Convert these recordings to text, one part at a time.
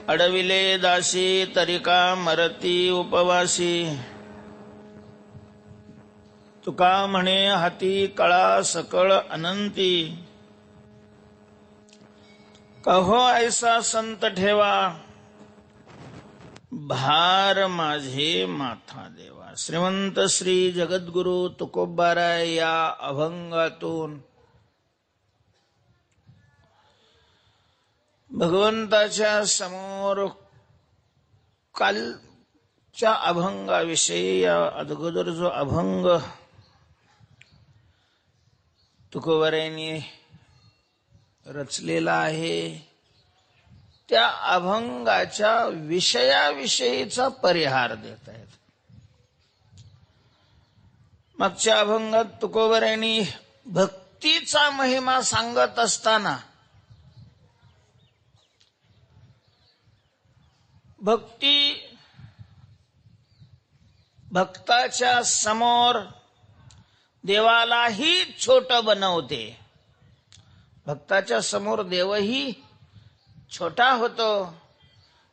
अडविले दासी तरिका मरती उपवासी। तुका म्हणे हाती कळा सकळ अनंती। कहो ऐसा संत ठेवा भार माझे माथा देवा। श्रीमंत श्री जगद्गुरु तुकोबाराय या अभंगातून भगवंताच्या समोर कालच्या अभंगाविषयी या अगोदर जो अभंग तुकोबारायांनी रचलेला आहे त्या अभंगाच्या विषयाविषयीचा परिहार देत आहेत। मागच्या अभंगात तुकोबारायांनी भक्तीचा महिमा सांगत असताना भक्ती भक्ताच्या समोर देवालाही छोट बनवते। भक्ताच्या समोर देवही छोटा होतो,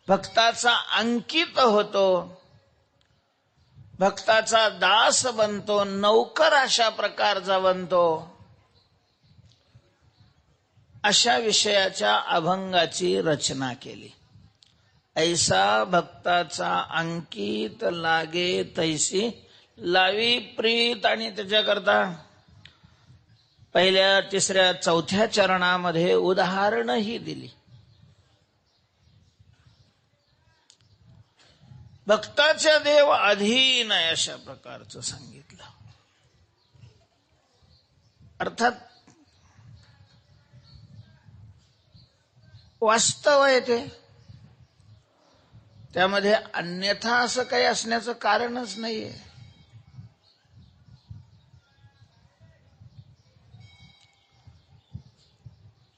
भक्ताचा अंकित होतो, भक्ताचा दास बनतो, नौकर अशा प्रकारचा बनतो। अशा विषयाच्या अभंगाची रचना केली। ऐसा भक्ताचा अंकित लागे तैसी लावी प्रीत। आणि त्याच्याकरता पहिल्या तिसऱ्या चौथ्या चरणामध्ये उदाहरणही दिली। भक्ताच्या देव अधीन आहे अशा प्रकारचं सांगितलं। अर्थात वास्तव आहे ते, त्यामध्ये अन्यथा असं काही असण्याचं कारणच नाहीये।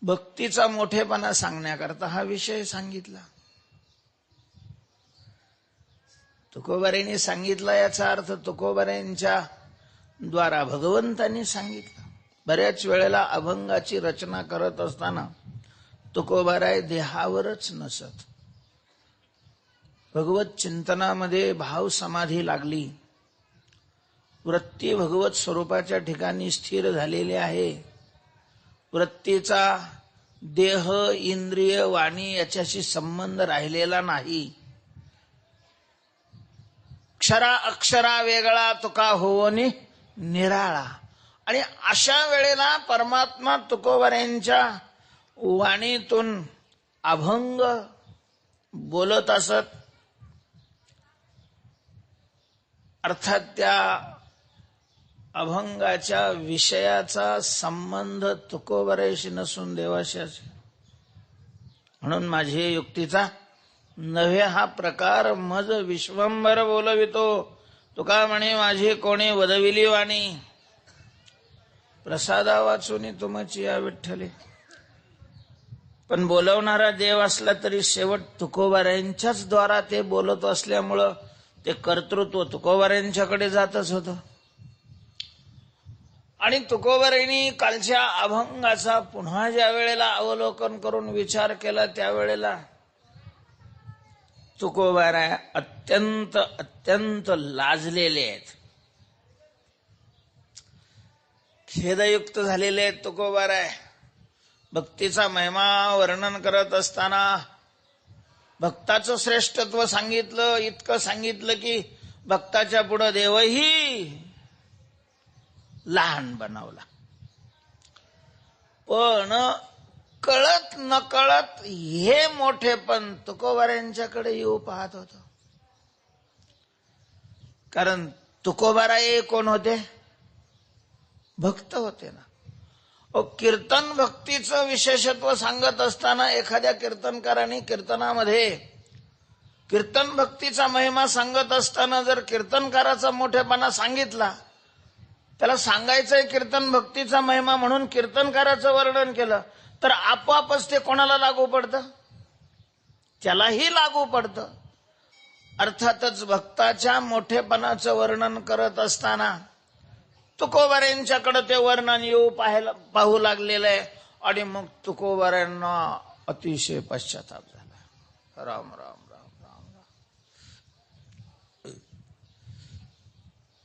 भक्तीचा मोठेपणा सांगण्याकरता हा विषय सांगितला। तुकोबारायांनी सांगितला याचा अर्थ तुकोबारायांच्या द्वारा भगवंतांनी सांगितलं। बऱ्याच वेळेला अभंगाची रचना करत असताना तुकोबाराय देहावरच नसत, भगवत चिंतनामध्ये भाव समाधी लागली, वृत्ती भगवत स्वरूपाच्या ठिकाणी स्थिर झालेली आहे। वृत्तीचा देह इंद्रिय वाणी याच्याशी संबंध राहिलेला नाही। क्षरा अक्षरा वेगळा तुका होवनी निराळा। आणि अशा वेळेला परमात्मा तुकोबारायांच्या वाणीतून अभंग बोलत असत। अर्थात त्या अभंगाच्या विषयाचा संबंध तुकोबारायाशी नसून देवाशी असे। म्हणून माझी युक्तीचा नव्हे हा प्रकार मज विश्वंभर बोलवितो। तुका म्हणे माझी कोणी वदविली वाणी, प्रसादा वाचून तुमची या विठ्ठले। पण बोलवणारा देव असला तरी शेवट तुकोबारायांच्याच द्वारा ते बोलत असल्यामुळं ते कर्तृत्व तुकोबारायांच्याकडे जातच होतं। आणि तुकोबारायांनी कालच्या अभंगाचा पुन्हा ज्या वेळेला अवलोकन करून विचार केला त्यावेळेला तुकोबाराय अत्यंत अत्यंत लाजलेले आहेत, खेदयुक्त झालेले आहेत। तुकोबाराय भक्तीचा महिमा वर्णन करत असताना भक्ताचं श्रेष्ठत्व सांगितलं, इतकं सांगितलं की भक्ताच्या पुढे देवही लहान बनवला। पण कळत नकळत हे मोठेपण तुकोबारायांच्याकडे येऊ पाहत होत। कारण तुकोबाराय कोण होते? भक्त होते ना। कीर्तन भक्तीचं विशेषत्व सांगत असताना एखाद्या कीर्तनकाराने कीर्तनामध्ये कीर्तन भक्तीचा महिमा सांगत असताना जर कीर्तनकाराचा मोठेपणा सांगितला, त्याला सांगायचंय कीर्तन भक्तीचा महिमा म्हणून कीर्तनकाराचं वर्णन केलं, तर आपोआपच ते कोणाला लागू पडतं? त्यालाही लागू पडतं। अर्थातच भक्ताच्या मोठेपणाचं वर्णन करत असताना तुकोबारायांच्याकडे ते वर्णन येऊ पाहू लागलेलं आहे। आणि मग तुकोबारायांना अतिशय पश्चाताप झाला। राम राम राम राम राम.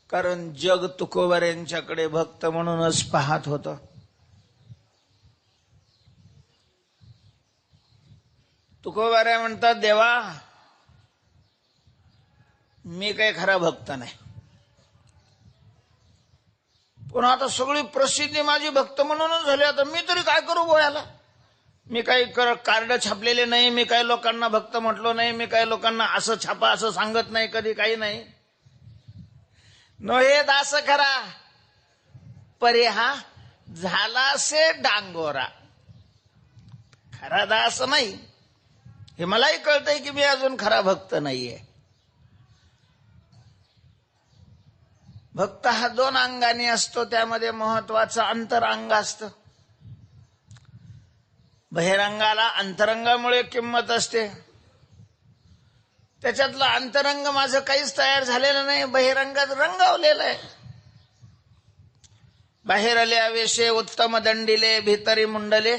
कारण जग तुकोबर यांच्याकडे भक्त म्हणूनच पाहत होतं. तुकोबाराय म्हणतात, देवा मी काही खरा भक्त नाही, पण आता सगळी प्रसिद्धी माझी भक्त म्हणूनच झाली, आता मी तरी काय करू बोळ्याला. मी काही कार्ड छापलेले नाही, मी काही लोकांना भक्त म्हटलो नाही, मी काही लोकांना असं छापा असं सांगत नाही कधी, काही नाही. नोहे दास खरा परे हा झाला से डांगोरा. खरा दास नाही हे मलाही कळतंय की मी अजून खरा भक्त नाहीये. भक्त हा 2 अंगाने असतो, त्यामध्ये महत्वाचं अंतरंग असतं. बहिरंगाला अंतरंगामुळे किंमत असते, त्याच्यातलं अंतरंग माझं काहीच तयार झालेलं नाही, बहिरंगात रंगावलेलं आहे. बाहेर आले आवेशे उत्तम दंडिले, भीतरी मुंडले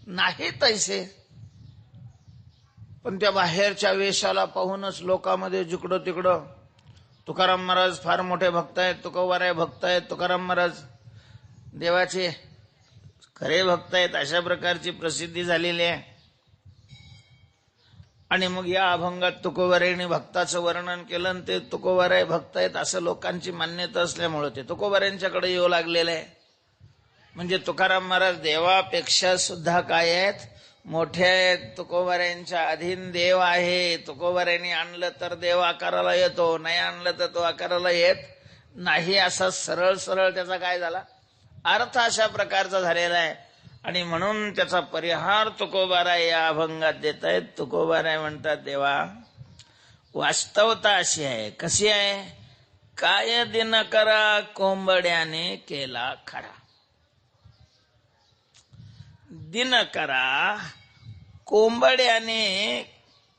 नाही तैसे. पण त्या बाहेरच्या वेशाला पाहूनच लोकांमध्ये जिकडं तिकडं तुकाराम महाराज फार मोठे भक्त आहेत, तुकोबाराय भक्त आहेत, तुकाराम महाराज देवाचे खरे भक्त आहेत, अशा प्रकारची प्रसिद्धी झालेली आहे. आणि मग या अभंगात तुकोबारायांनी भक्ताचं वर्णन केलं आणि ते तुकोबाराय भक्त आहेत असं लोकांची मान्यता असल्यामुळे ते तुकोबारायांच्याकडे येऊ लागलेलं आहे. म्हणजे तुकाराम महाराज देवापेक्षा सुद्धा काय आहेत, मोठे आहेत. तुकोबारायांच्या अधीन देव आहे. तुकोबारायांनी आणलं तर देव आकाराला येतो, नाही आणलं तर तो आकाराला येत नाही. असा सरळ सरळ त्याचा काय झाला अर्थ अशा प्रकारचा झालेला आहे. आणि म्हणून त्याचा परिहार तुकोबाराय या अभंगात देत आहेत. तुकोबाराय म्हणतात, देवा वास्तवता अशी आहे. कशी आहे? काय दिनकरा कोंबड्याने केला खरा. दिनकरा कोंबड्याने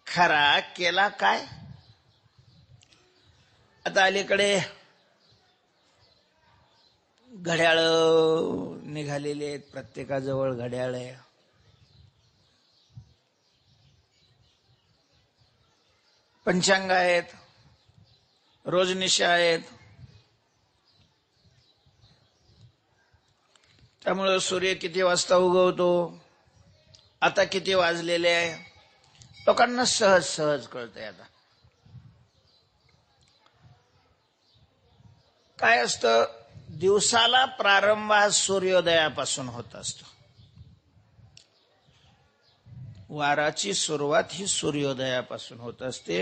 खरा केला काय? आता अलीकडे घड्याळ निघालेले आहेत, प्रत्येकाजवळ घड्याळ आहे. पंचांग आहेत, रोजनिशा आहेत. त्यामुळे सूर्य किती वाजता उगवतो, आता किती वाजलेले आहे, लोकांना सहज सहज कळतंय. आता काय असतं, दिवसाला प्रारंभ हा सूर्योदयापासून होत असतो. वाराची सुरुवात ही सूर्योदयापासून होत असते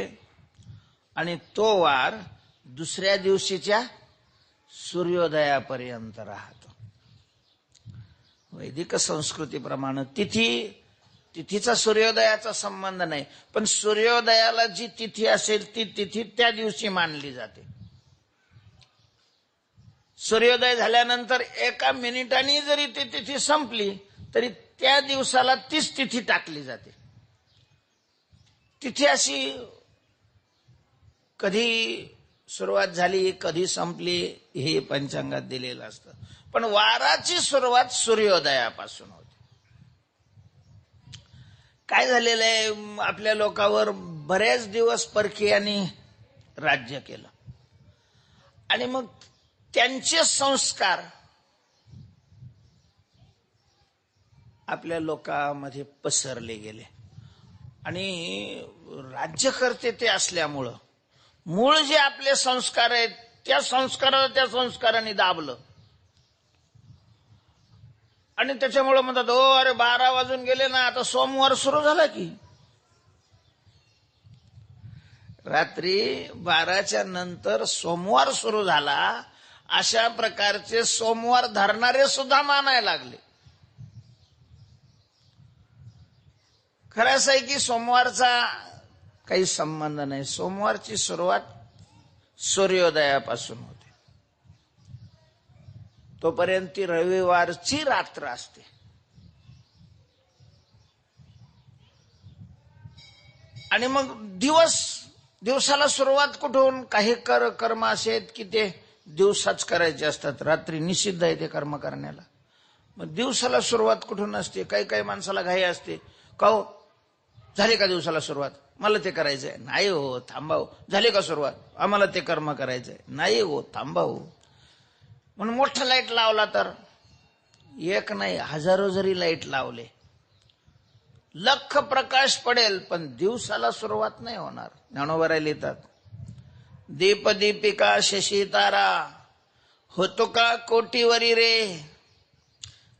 आणि तो वार दुसऱ्या दिवशीच्या सूर्योदयापर्यंत राहतो. वैदिक संस्कृतीप्रमाणे तिथीचा सूर्योदयाचा संबंध नाही, पण सूर्योदयाला जी तिथी असेल ती तिथी त्या दिवशी मानली जाते. सूर्योदय झाल्यानंतर 1 मिनिटांनी जरी ती तिथी संपली तरी त्या दिवसाला तीच तिथी टाकली जाते. तिथी अशी कधी सुरुवात झाली कधी संपली हे पंचांगात दिलेलं असतं, पण वाराची सुरुवात सूर्योदयापासून होते. काय झालेलं आहे, आपल्या लोकांवर बरेच दिवस परकीयांनी राज्य केलं आणि मग त्यांचे संस्कार आपल्या लोकांमध्ये पसरले गेले आणि राज्यकर्ते ते असल्यामुळं मूळ जे आपले संस्कार आहेत त्या संस्काराने दाबलं आणि त्याच्यामुळे म्हणतात, ओ अरे 12 वाजून गेले ना, आता सोमवार सुरू झाला की. रात्री 12च्या नंतर सोमवार सुरू झाला, अशा प्रकारचे सोमवार धरणारे सुद्धा मानायला लागले. खरं असं आहे की सोमवारचा काही संबंध नाही. सोमवारची सुरुवात सूर्योदयापासून होते, तोपर्यंत ती रविवारची रात्र असते. आणि मग दिवसाला सुरुवात कुठून? काही कर्म असे आहेत की ते दिवसाच करायचे असतात, रात्री निषिद्ध आहे ते कर्म करण्याला. मग दिवसाला सुरुवात कुठून असते? काही काही माणसाला घाई असते, का हो झाली का दिवसाला सुरुवात? मला ते करायचंय. नाही हो, थांबा हो. झाली का सुरुवात? आम्हाला ते कर्म करायचंय. नाही हो, थांबा हो. म्हणून मोठा लाईट लावला तर एक नाही हजारो जरी लाईट लावले, लख प्रकाश पडेल, पण दिवसाला सुरुवात नाही होणार. ज्ञानोबा लिहितात, दीप दीपिका शशी तारा होतो का कोटीवरी रे,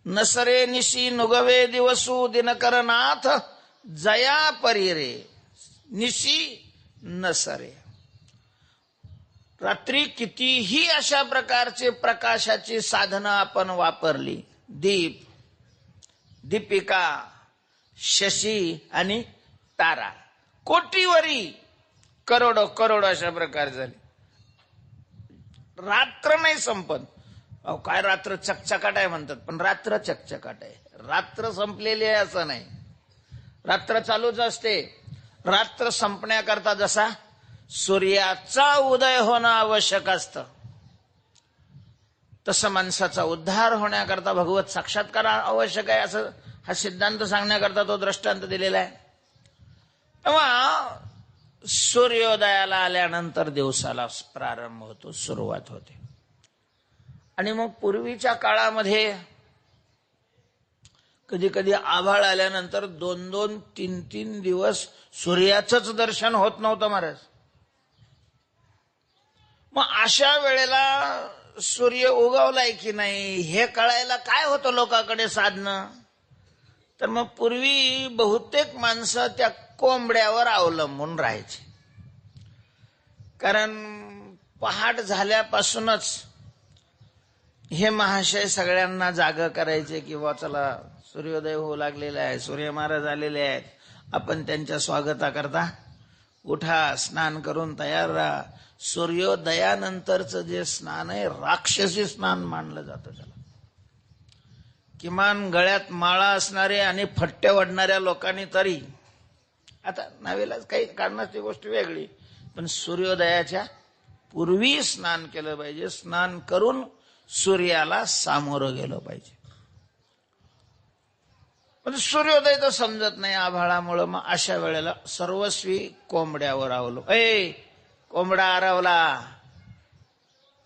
नसरे निशी नुगवे दिवसू दिनकर नाथ जया परी रे, निशी नसरे. रात्री कितीही अशा प्रकारचे प्रकाशाची साधनं आपण वापरली, दीप, दीपिका, शशी आणि तारा, कोटीवरी, करोडो करोडो अशा प्रकार झाले, रात्र नाही संपत. अहो काय रात्र चकचकाट आहे म्हणतात, पण रात्र चकचकाट आहे. रात्र संपलेली आहे असं नाही, रात्र चालूच असते. रात्र संपण्याकरता जसा सूर्याचा उदय होणं आवश्यक असतं, तसं माणसाचा उद्धार होण्याकरता भगवत साक्षात्कार आवश्यक आहे, असं हा सिद्धांत सांगण्याकरता तो दृष्टांत दिलेला आहे. तेव्हा सूर्योदयाला आल्यानंतर दिवसाला प्रारंभ होतो, सुरुवात होते. आणि मग पूर्वीच्या काळामध्ये कधी कधी आभाळ आल्यानंतर 2-2, 3-3 दिवस सूर्याचंच दर्शन होत नव्हतं महाराज. मग अशा वेळेला सूर्य उगवलाय की नाही हे कळायला काय होतं लोकांकडे साधनं? तर मग पूर्वी बहुतेक माणसं त्या कोंबड्यावर अवलंबून राहायची. कारण पहाट झाल्यापासूनच हे महाशय सगळ्यांना जाग करायचे की बा चला सूर्योदय होऊ लागलेला आहे, सूर्य महाराज आलेले आहेत, आपण त्यांच्या स्वागताकरता उठा, स्नान करून तयार राहा. सूर्योदयानंतरचं जे स्नान आहे राक्षसी स्नान मानलं जातं त्याला. किमान गळ्यात माळा असणारे आणि फट्टे वडणाऱ्या लोकांनी तरी, आता नवेलाच काही कारणाची गोष्ट वेगळी, पण सूर्योदयाच्या पूर्वी स्नान केलं पाहिजे. स्नान करून सूर्याला सामोरं गेलं पाहिजे. पण सूर्योदय तर समजत नाही आभाळामुळं. मग अशा वेळेला सर्वस्वी कोंबड्यावर आवलो, कोंबडा आरवला,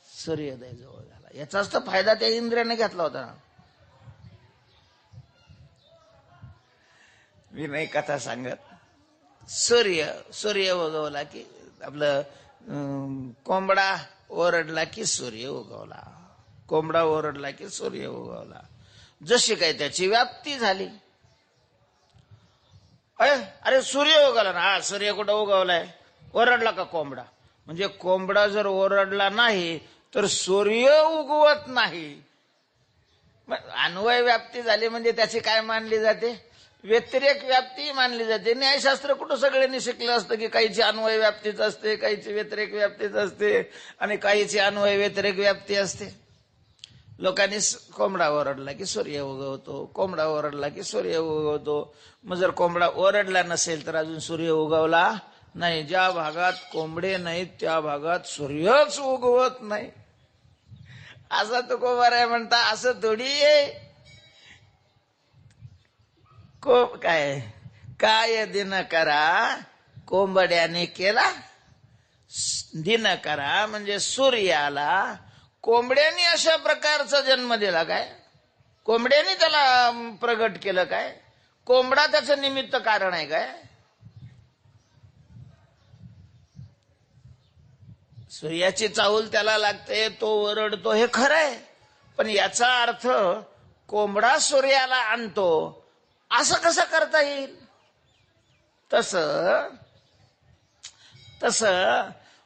सूर्योदय जवळ झाला. याचाच तर फायदा त्या इंद्राने घेतला होता. मी नाही कथा सांगत. सूर्य उगवला की आपलं कोंबडा ओरडला की सूर्य उगवला, कोंबडा ओरडला की सूर्य उगवला. जशी काही त्याची व्याप्ती झाली. अरे सूर्य उगवला ना, हा सूर्य कुठं उगवलाय, ओरडला का कोंबडा? म्हणजे कोंबडा जर ओरडला नाही तर सूर्य उगवत नाही. अन्वय व्याप्ती झाली म्हणजे त्याची काय मानली जाते? व्यतिरेक व्याप्ती मानली जाते. न्यायशास्त्र कुठं सगळ्यांनी शिकलं असतं की काहीची अन्वय व्याप्तीच असते, काहीची व्यतिरेक व्याप्तीच असते आणि काहीची अन्वय व्यतिरेक व्याप्ती असते. लोकांनी कोंबडा ओरडला की सूर्य उगवतो, कोंबडा ओरडला की सूर्य उगवतो. मग जर कोंबडा ओरडला नसेल तर अजून सूर्य उगवला नाही. ज्या भागात कोंबडे नाहीत त्या भागात सूर्यच उगवत नाही. असं तुकोबार आहे म्हणता. असं थोडी आहे. काय दिन करा कोंबड्याने केला, दिन करा म्हणजे सूर्याला कोंबड्याने अशा प्रकारचा जन्म दिला काय? कोंबड्याने त्याला प्रगट केलं काय? कोंबडा त्याचं निमित्त कारण आहे काय? सूर्याची चाहूल त्याला लागते, तो ओरडतो, हे खरं आहे. पण याचा अर्थ कोंबडा सूर्याला आणतो असं कसं करता येईल? तस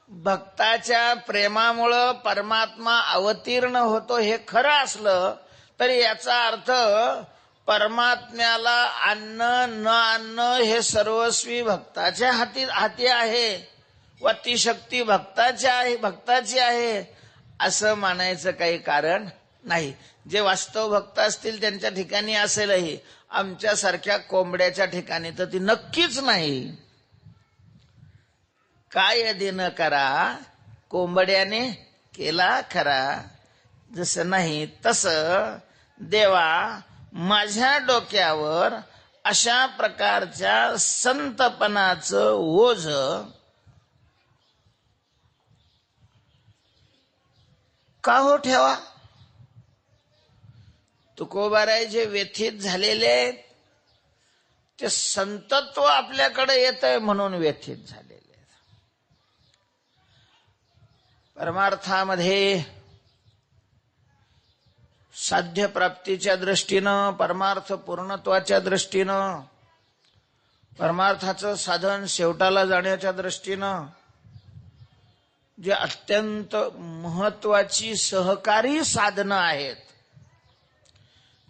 भक्ताच्या प्रेमामुळं परमात्मा अवतीर्ण होतो हे खरं असलं तरी याचा अर्थ परमात्म्याला आणणं न आणणं हे सर्वस्वी भक्ताच्या हाती आहे व ती शक्ती भक्ताची आहे असं मानायचं काही कारण नाही. जे वास्तव भक्त असतील त्यांच्या ठिकाणी असेलही, आमच्यासारख्या कोंबड्याच्या ठिकाणी तर ती नक्कीच नाही. काय दिन करा कोंबड्याने केला खरा, जसं नाही तसं देवा माझ्या डोक्यावर अशा प्रकारच्या संतपणाचं ओझ का हो ठेवा? तुकोबाराय जे व्यथित झालेले ते संतत्व आपल्याकडे येत आहे म्हणून व्यथित झालेले. परमार्थामध्ये साध्य प्राप्तीच्या दृष्टीनं, परमार्थ पूर्णत्वाच्या दृष्टीनं, परमार्थाचं साधन शेवटाला जाण्याच्या दृष्टीनं जे अत्यंत महत्वाची सहकारी साधनं आहेत,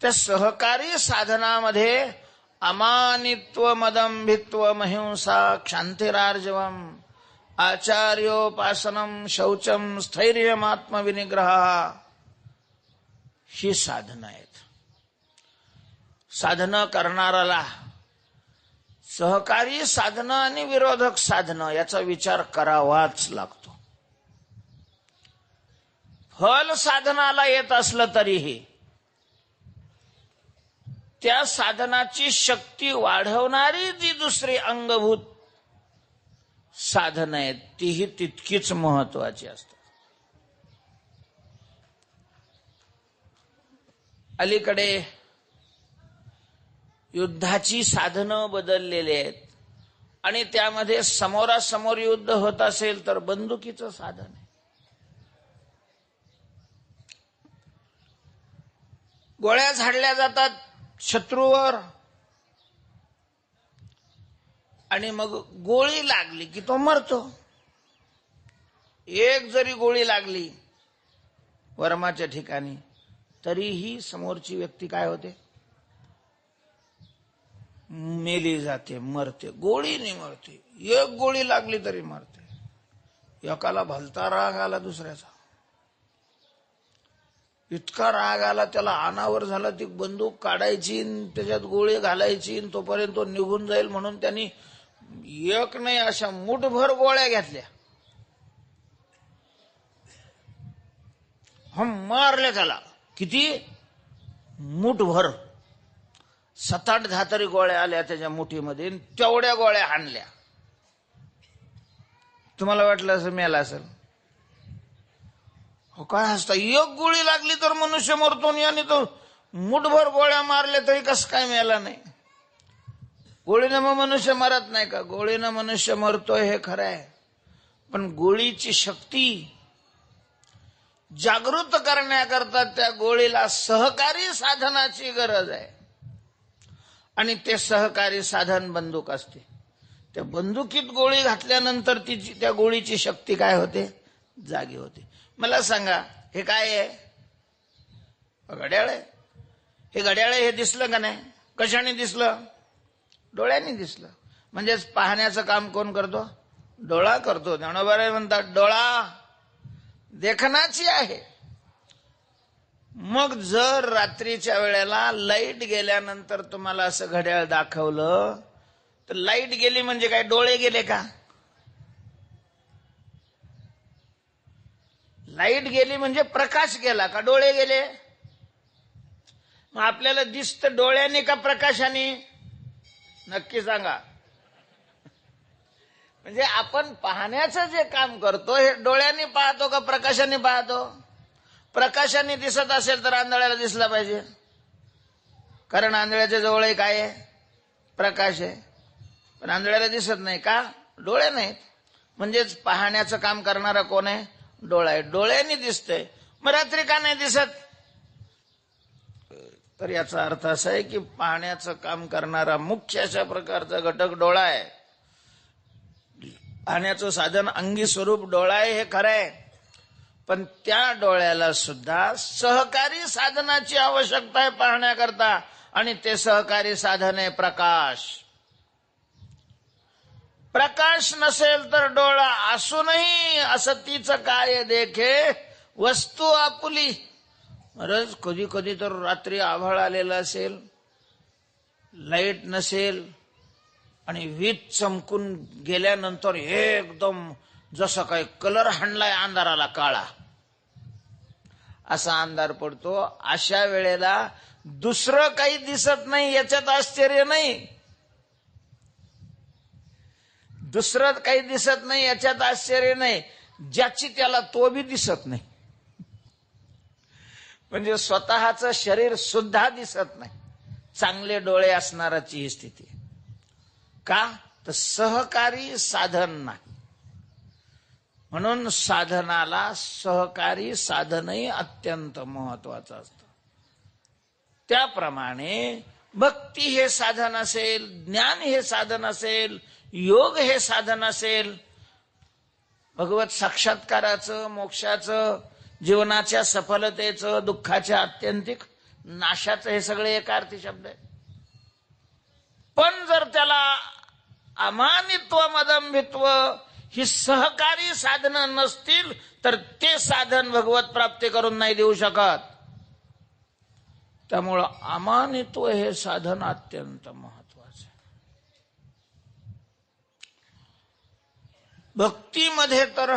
त्या सहकारी साधनामध्ये अमानित्व, मदंभित्व, महिंसा, क्षांतिरार्जवम, आचार्योपासनम, शौचम, स्थैर्यम, आत्मविनिग्रह ही साधनं आहेत. साधनं करणाराला सहकारी साधनं आणि विरोधक साधनं याचा विचार करावाच लागतो. फल साधनाला येत असलं तरीही त्या साधनाची शक्ती वाढवणारी जी दुसरी अंगभूत साधनं आहेत तीही तितकीच महत्वाची असतात. अलीकडे युद्धाची साधनं बदललेली आहेत आणि त्यामध्ये समोरासमोर युद्ध होत असेल तर बंदुकीचं साधन आहे. गोळ्या झाडल्या जातात शत्रूवर आणि मग गोळी लागली की तो मरतो. एक जरी गोळी लागली वर्माच्या ठिकाणी तरीही समोरची व्यक्ती काय होते? मेली जाते, मरते. गोळीने मरते. एक गोळी लागली तरी मरते. एकाला भलता राग आला दुसऱ्याचा, इतका राग आला त्याला अनावर झाला, ती बंदूक काढायची त्याच्यात गोळी घालायची तोपर्यंत तो निघून जाईल म्हणून त्यांनी एक नाही अशा मुठभर गोळ्या घेतल्या. हम मारले त्याला. किती? मुठभर. 7-8-10 तरी गोळ्या आल्या त्याच्या मुठीमध्ये. तेवढ्या गोळ्या हाणल्या. तुम्हाला वाटलं असं मेला असेल? काय हसता? एक गोळी लागली तर मनुष्य मरतो आणि तो मुठभर गोळ्या मारल्या तरी कसं काय मेला नाही? गोळीनं मग मनुष्य मरत नाही का? गोळीनं मनुष्य मरतोय हे खरं आहे, पण गोळीची शक्ती जागृत करण्याकरता त्या गोळीला सहकारी साधनाची गरज आहे आणि ते सहकारी साधन बंदूक असते. त्या बंदुकीत गोळी घातल्यानंतर त्या गोळीची शक्ती काय होते? जागी होते. मला सांगा, हे काय आहे? घड्याळ आहे. हे घड्याळ हे दिसलं का नाही? कशाने दिसलं? डोळ्यांनी दिसलं. म्हणजेच पाहण्याचं काम कोण करतो? डोळा करतो. ज्ञानोबा म्हणतात डोळा देखनाची आहे. मग जर रात्रीच्या वेळेला लाईट गेल्यानंतर तुम्हाला असं घड्याळ दाखवलं तर लाईट गेली म्हणजे काय? डोळे गेले का? लाईट गेली म्हणजे प्रकाश गेला का? डोळे गेले. मग आपल्याला दिसतं डोळ्याने का प्रकाशाने? नक्की सांगा. म्हणजे आपण पाहण्याचं जे काम करतो हे डोळ्यांनी पाहतो का प्रकाशाने पाहतो? प्रकाशाने दिसत असेल तर आंधळ्याला दिसला पाहिजे, कारण आंधळ्याच्या जवळ काय आहे? प्रकाश आहे. पण आंधळ्याला दिसत नाही का? डोळे नाहीत. म्हणजेच पाहण्याचं काम करणारा कोण आहे? डोळा आहे. डोळ्यांनी दिसतंय. मग रात्री का नाही दिसत? तर याचा अर्थ असा आहे की पाहण्याचं काम करणारा मुख्य अशा प्रकारचा घटक डोळा आहे. पाहण्याचं साधन अंगी स्वरूप डोळा आहे हे खरं आहे, पण त्या डोळ्याला सुद्धा सहकारी साधनाची आवश्यकता आहे पाहण्याकरता, आणि ते सहकारी साधन आहे प्रकाश. प्रकाश नसेल तर डोळा असूनही असतीचं काय देखे वस्तू आपुली. महाराज कधी कधी तर रात्री आभाळ आलेला असेल, लाईट नसेल आणि वीज चमकून गेल्यानंतर एकदम जसं काही कलर हाणलाय अंधाराला, काळा असा अंधार पडतो. अशा वेळेला दुसरं काही दिसत नाही याच्यात आश्चर्य नाही. दुसरं काही दिसत नाही याच्यात आश्चर्य नाही. ज्याची त्याला तो बी दिसत नाही, म्हणजे स्वतःचं शरीर सुद्धा दिसत नाही. चांगले डोळे असणाराची ही स्थिती. का तर सहकारी साधन नाही. म्हणून साधनाला सहकारी साधनही अत्यंत महत्वाचं असतं. त्याप्रमाणे भक्ती हे साधन असेल, ज्ञान हे साधन असेल, योग हे साधन असेल, भगवत साक्षात्काराचं, मोक्षाचं, जीवनाच्या सफलतेचं, दुःखाच्या आत्यंतिक नाशाचं, हे सगळे एकार्थी शब्द आहेत. पण जर त्याला अमानित्व, मदंभित्व ही सहकारी साधनं नसतील तर ते साधन भगवत प्राप्ती करून नाही देऊ शकत. त्यामुळं अमानित्व हे साधन अत्यंत महत्वाचं आहे. भक्तीमध्ये तर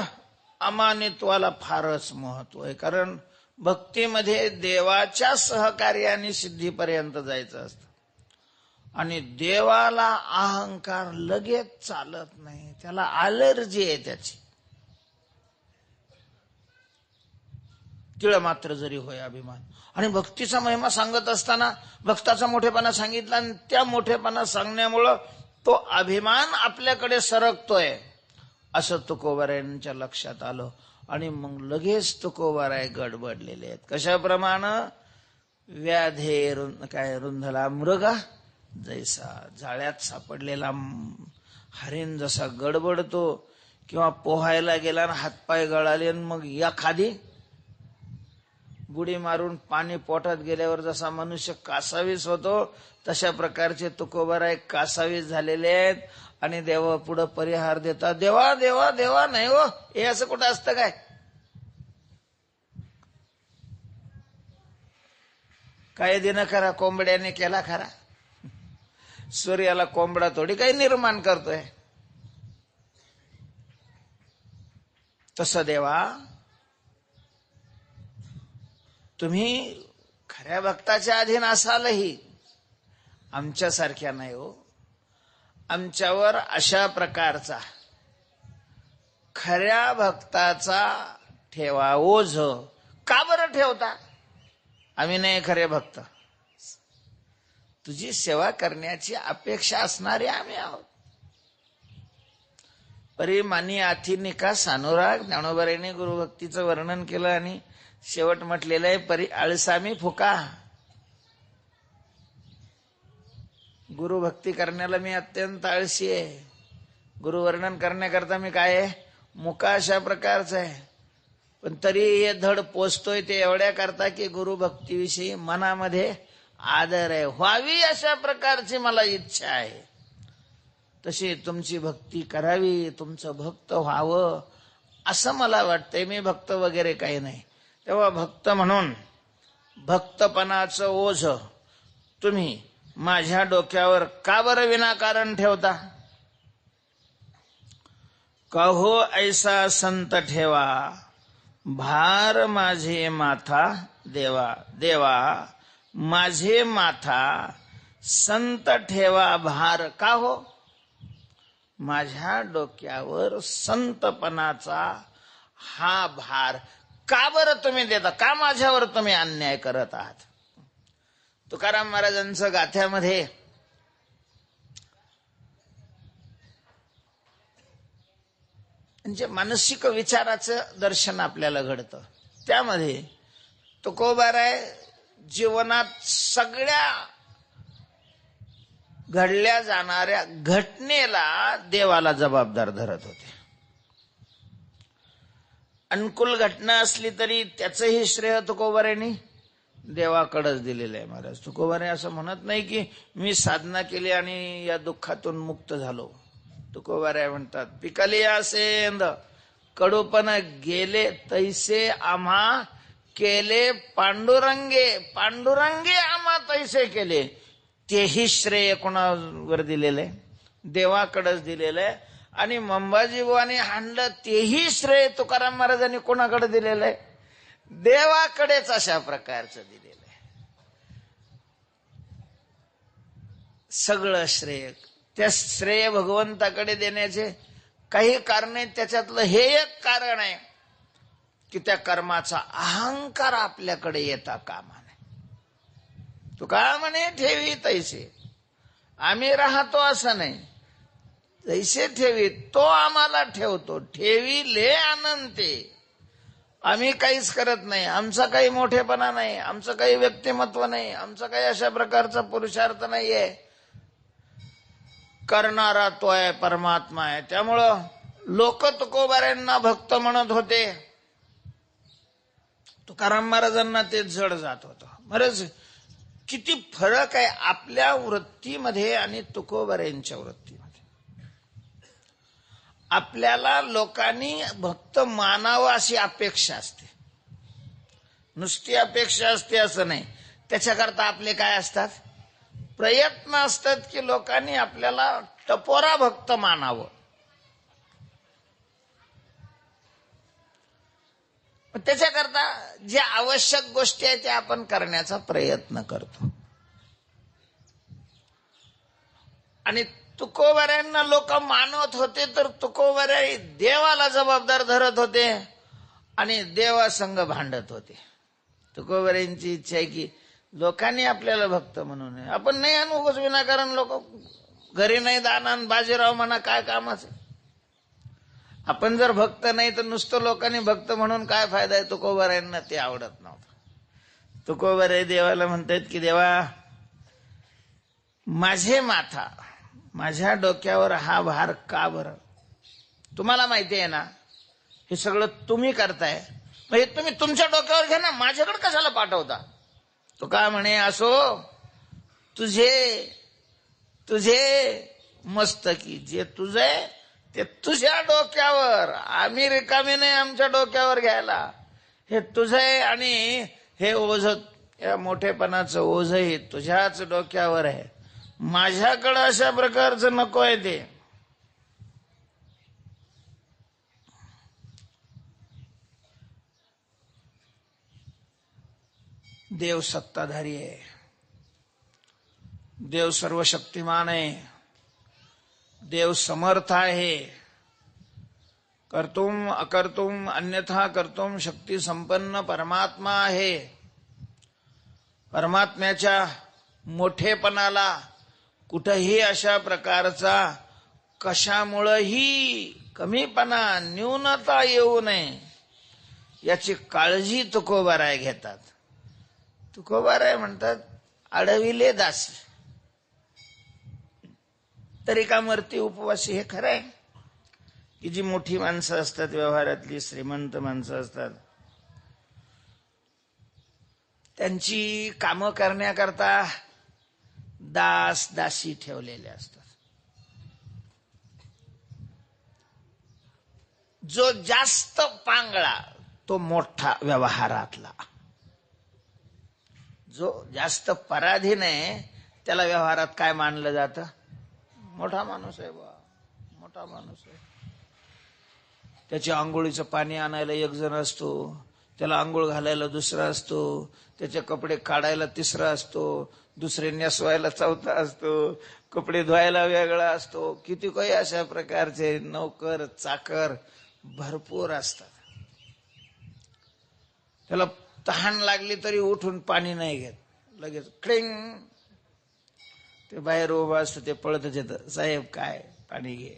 अमानित्वाला फारच महत्व आहे, कारण भक्तीमध्ये देवाच्या सहकार्याने सिद्धीपर्यंत जायचं असतं. आणि देवाला अहंकार लगेच चालत नाही, त्याला अलर्जी आहे त्याची. तिळ मात्र जरी होय अभिमान. आणि भक्तीचा महिमा सांगत असताना भक्ताचा मोठेपणा सांगितला, आणि त्या मोठेपणा सांगण्यामुळं तो अभिमान आपल्याकडे सरकतोय असं तुकोबारायांच्या लक्षात आलं. आणि मग लगेच तुकोबाराय गडबडलेले आहेत. कशाप्रमाणे? व्याधे काय रुंधला मृगा जैसा, जाळ्यात सापडलेला हरिण जसा गडबडतो, किंवा पोहायला गेला आणि हातपाय गळाले आणि मग या खादी बुडी मारून पाणी पोटात गेल्यावर जसा मनुष्य कासावीस होतो, तशा प्रकारचे तुकोबाराय कासावीस झालेले आहेत. आणि देवा पुढे परिहार देतात, देवा देवा देवा नाही हो, हे असं कुठं असतं काय? काय दिन खरा कोंबड्याने केला खरा. सूर्याला कोंबडा थोडी काही निर्माण करतोय. तसं देवा तुम्ही खऱ्या भक्ताच्या अधीन असालही आमच्यासारख्या नाही हो. आमच्यावर अशा प्रकारचा खऱ्या भक्ताचा ठेवा ओझ का बरं ठेवता? आम्ही नाही खरे भक्त, तुझी सेवा करण्याची अपेक्षा असणारे आम्ही आहोत. परी मानी आथी निका सानुराग, ज्ञानोबारांनी गुरुभक्तीचं वर्णन केलं आणि शेवट म्हटलेलं आहे, परी आळसामी फुका. गुरुभक्ती करण्याला मी अत्यंत आळशी आहे. गुरुवर्णन करण्याकरता मी काय आहे? मुका अशा प्रकारचा आहे. पण तरी हे धड पोचतोय ते एवढ्या करता की गुरुभक्तीविषयी मनामध्ये आदर आहे, व्हावी अशा प्रकारची मला इच्छा आहे. तशी तुमची भक्ती करावी, तुमचं भक्त व्हावं असं मला वाटतंय. मी भक्त वगैरे काही नाही. तेव्हा भक्त म्हणून भक्तपणाचं ओझ तुम्ही माझ्या डोक्यावर का बरं विनाकारण ठेवता? कहो ऐसा संत ठेवा, भार माझे माथा देवा. देवा माझे माथा संत ठेवा भार. का हो? माझ्या डोक्यावर संतपणाचा हा भार का बरं तुम्ही देता? का माझ्यावर तुम्ही अन्याय करत आहात? तुकाराम महाराजांचं गाथ्यामध्ये म्हणजे मानसिक विचाराचं दर्शन आपल्याला घडतं. त्यामध्ये तुकोबाराय जीवनात सगळ्या घडल्या जाणाऱ्या घटनेला देवाला जबाबदार धरत होते. अनुकूल घटना असली तरी त्याचंही श्रेय तुकोबारायांनी देवाकडेच दिलेलं आहे. महाराज तुकोबाराय असं म्हणत नाही की मी साधना केली आणि या दुःखातून मुक्त झालो. तुकोबाराय म्हणतात, पिकली असेंद कडूपण गेले तैसे आम्हा केले पांडुरंगे. पांडुरंगे आम्हा तैसे केले. तेही श्रेय कोणावर दिलेलं आहे? देवाकडेच दिलेलं आहे. आणि मंबाजीबुवांनी हाणलं तेही श्रेय तुकाराम महाराजांनी कोणाकडे दिलेलं आहे? देवाकडेच अशा प्रकारचं दिलेलं आहे. सगळं श्रेय, त्या श्रेय भगवंताकडे देण्याचे काही कारण आहेत. त्याच्यातलं हे एक कारण आहे की त्या कर्माचा अहंकार आपल्याकडे येता कामा नये. तुका म्हणे ठेवी तैसे, आम्ही राहतो असं नाही, तैसे ठेवी तो आम्हाला ठेवतो. ठेवी ले अनंते, आम्ही काहीच करत नाही, आमचा काही मोठेपणा नाही, आमचं काही व्यक्तिमत्व नाही, आमचा काही अशा प्रकारचा पुरुषार्थ नाहीये. करणारा तो आहे, परमात्मा आहे. त्यामुळं लोक तुकोबाऱ्यांना भक्त म्हणत होते, तुकाराम महाराजांना ते जड जात होतं. बरंच किती फरक आहे आपल्या वृत्तीमध्ये आणि तुकोबाऱ्यांच्या वृत्तीमध्ये. आपल्याला लोकांनी भक्त मानावं अशी अपेक्षा असते, नुसती अपेक्षा असते असं नाही. त्याच्याकरता आपले काय असतात, प्रयत्न असतात की लोकांनी आपल्याला टपोरा भक्त मानावं. त्याच्याकरता ज्या आवश्यक गोष्टी आहेत त्या आपण करण्याचा प्रयत्न करतो. आणि तुकोबाऱ्यांना लोक मानत होते तर तुकोबाऱ्या देवाला जबाबदार धरत होते आणि देवासंग भांडत होते. तुकोबाऱ्यांची इच्छा आहे की लोकांनी आपल्याला भक्त म्हणू नये. आपण नाही आणू विनाकारण, लोक घरी नाही दानान बाजीराव म्हणा काय कामाचं. आपण जर भक्त नाही तर नुसतं लोकांनी भक्त म्हणून काय फायदा आहे. तुकोबाऱ्यांना ते आवडत नव्हतं. तुकोबारे देवाला म्हणतात की देवा, माझे माथा, माझ्या डोक्यावर हा भार का बरं? तुम्हाला माहिती आहे ना हे सगळं तुम्ही करताय, मग हे तुम्ही तुमच्या डोक्यावर घ्या ना, माझ्याकडे कशाला पाठवता? तो का म्हणे, असो तुझे मस्तकी, जे तुझे ते तुझ्या डोक्यावर, आम्ही रिकामी नाही आमच्या डोक्यावर घ्यायला. हे तुझं आहे आणि हे ओझ, या मोठेपणाचं ओझही तुझ्याच डोक्यावर आहे. माझ्याकडं अशा प्रकारचं नको आहे ते. देव सत्ताधारी आहे, देव सर्वशक्तिमान आहे, देव समर्थ आहे. कर्तुम अकर्तुम अन्यथा कर्तुम शक्ती संपन्न परमात्मा आहे. परमात्म्याच्या मोठेपणाला कुठेही अशा प्रकारचा कशामुळेही कमीपणा, न्यूनता येऊ नये याची काळजी तुकोबाराय घेतात. तुकोबाराय म्हणतात, अडविले दासी तरी का मरती उपवासी. हे खरं आहे की जी मोठी माणसं असतात, व्यवहारातली श्रीमंत माणसं असतात, त्यांची कामं करण्याकरता दास दासी ठेवलेले असतात. जो जास्त पांगळा तो मोठा व्यवहारातला, जो जास्त पराधीन आहे त्याला व्यवहारात काय मानलं जातं? मोठा माणूस आहे बा, मोठा माणूस आहे. त्याच्या आंघोळीचं पाणी आणायला एक जण असतो, त्याला आंघोळ घालायला दुसरा असतो, त्याचे कपडे काढायला तिसरा असतो, दुसरे नेसवायला चौथा असतो, कपडे धुवायला वेगळा असतो. किती काही अशा प्रकारचे नोकर चाकर भरपूर असतात. त्याला तहान लागली तरी उठून पाणी नाही घेत, लगेच क्लिंग ते बाहेर उभं असतं, ते पळतच येतं, साहेब काय पाणी घे.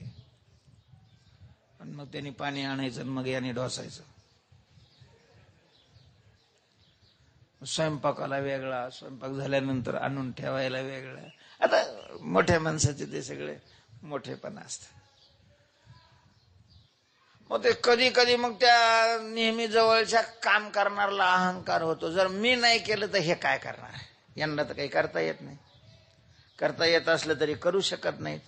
आणि मग त्यांनी पाणी आणायचं आणि मग याने ढोसायचं. स्वयंपाकाला वेगळा, स्वयंपाक झाल्यानंतर आणून ठेवायला वेगळा. आता मोठ्या माणसाचे ते सगळे मोठेपणा असतात. मग ते कधी कधी मग त्या नेहमी जवळच्या काम करणाऱ्याला अहंकार होतो. जर मी नाही केलं तर हे काय करणार? यांना तर काही करता येत नाही. करता येत असलं तरी करू शकत नाहीत.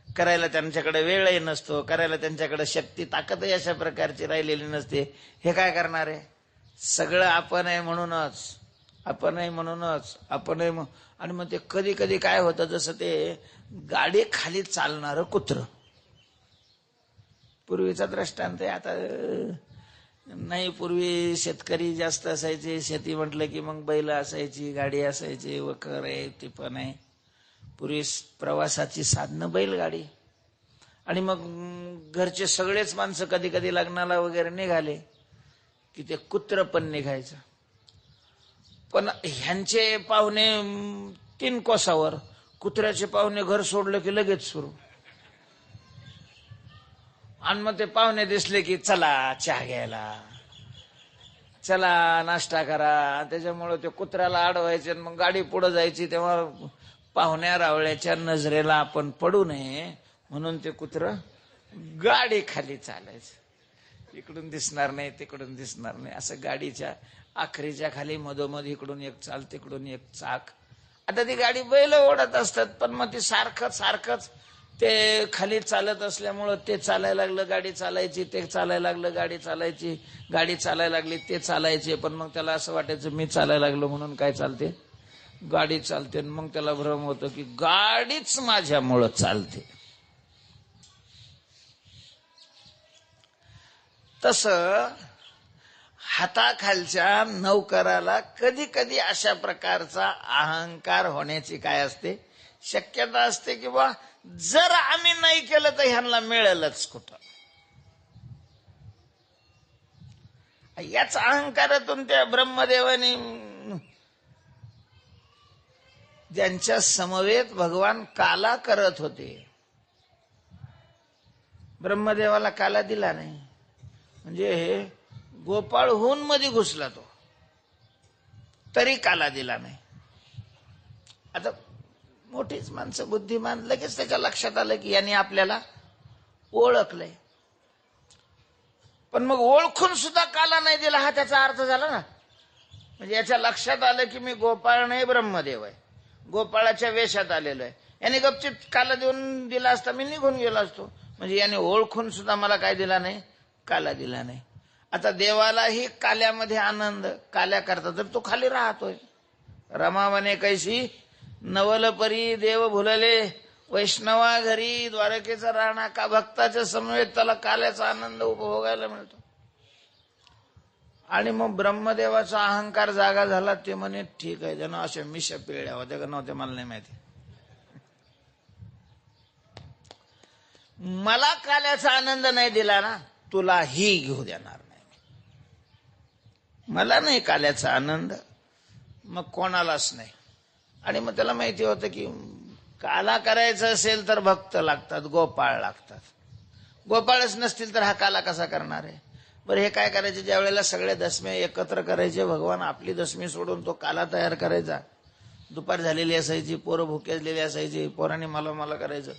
करायला त्यांच्याकडे वेळही नसतो, करायला त्यांच्याकडे शक्ती ताकदही अशा प्रकारची राहिलेली नसते. हे काय करणार आहे? सगळं आपण आहे म्हणूनच, आपण आहे म्हणूनच, आपण आहे. आणि मग ते कधी कधी काय होतं, जसं ते गाडी खाली चालणारं कुत्रं. पूर्वीचा दृष्टांत आहे, आता नाही. पूर्वी शेतकरी जास्त असायचे, शेती म्हटलं की मग बैल असायची, गाडी असायची, वखर आहे, ती पण आहे. पूर्वी प्रवासाची साधनं बैलगाडी, आणि मग घरचे सगळेच माणसं कधी कधी लग्नाला वगैरे निघाले की ते कुत्र पण निघायचं. पण ह्यांचे पाहुणे 3 कोसावर, कुत्र्याचे पाहुणे घर सोडलं की लगेच सुरू. आणि मग ते पाहुणे दिसले की चला चहा घ्यायला, चला नाश्ता करा. त्याच्यामुळे ते कुत्र्याला अडवायचे, मग गाडी पुढे जायची. तेव्हा पाहुण्या रावळ्याच्या नजरेला आपण पडू नये म्हणून ते कुत्र गाडी खाली चालायचं. इकडून दिसणार नाही, तिकडून दिसणार नाही, असं गाडीच्या आखरीच्या खाली मधोमध इकडून एक चाल, तिकडून एक चाक. आता ती गाडी बैल ओढत असतात, पण मग ती सारखंच ते खाली चालत असल्यामुळं ते चालायला लागलं, गाडी चालायची, ते चालायला लागलं, गाडी चालायची, गाडी चालायला लागली, ते चालायचे. पण मग त्याला असं वाटायचं मी चालायला लागलो म्हणून काय चालते, गाडी चालते. मग त्याला भ्रम होतो की गाडीच माझ्यामुळं चालते. तसं हाताखालच्या नौकराला कधी कधी अशा प्रकारचा अहंकार होण्याची काय असते, शक्यता असते की बा जर आम्ही नाही केलं तर ह्यांना मिळेलच कुठं. याच अहंकारातून त्या ब्रह्मदेवाने ज्यांच्या समवेत भगवान काला करत होते, ब्रह्मदेवाला काला दिला नाही. म्हणजे गोपाळ होऊन मध्ये घुसला तो, तरी काला दिला नाही. आता मोठीच माणसं बुद्धिमान, लगेच त्याच्या लक्षात आलं की यांनी आपल्याला ओळखलंय. पण मग ओळखून सुद्धा काला नाही दिला, हा त्याचा अर्थ झाला ना. म्हणजे याच्या लक्षात आलं की मी गोपाळ नाही ब्रह्मदेव आहे, गोपाळाच्या वेशात आलेलो आहे. याने गपचित काला देऊन दिला असता मी निघून गेलो असतो. म्हणजे याने ओळखून सुद्धा मला काय दिला नाही, काला दिला नाही. आता देवालाही काल्यामध्ये आनंद, काल्या करता तर तो खाली राहतोय. रमावने कैसी नवल परी देव भुलले, वैष्णवा घरी द्वारकेचा राणा. का भक्ताच्या समवेत त्याला काल्याचा आनंद उपभोगायला मिळतो. आणि मग ब्रह्मदेवाचा अहंकार जागा झाला. ते म्हणे ठीक आहे, जण अशा मिशा पिळल्या होत्या का नव्हत्या मला नाही माहिती, मला काल्याचा आनंद नाही दिला ना, तुला ही घेऊ देणार नाही. मला नाही काल्याचा आनंद, मग कोणालाच नाही. आणि मग त्याला माहिती होतं की काला करायचं असेल तर भक्त लागतात, गोपाळ लागतात. गोपाळच नसतील तर हा काला कसा करणार आहे. बरं हे काय करायचे, ज्या वेळेला सगळे दशमे एकत्र करायचे, भगवान आपली दशमी सोडून तो काला तयार करायचा. दुपार झालेली असायची, पोरं भुकेलेली असायची, पोरांनी मला करायचं,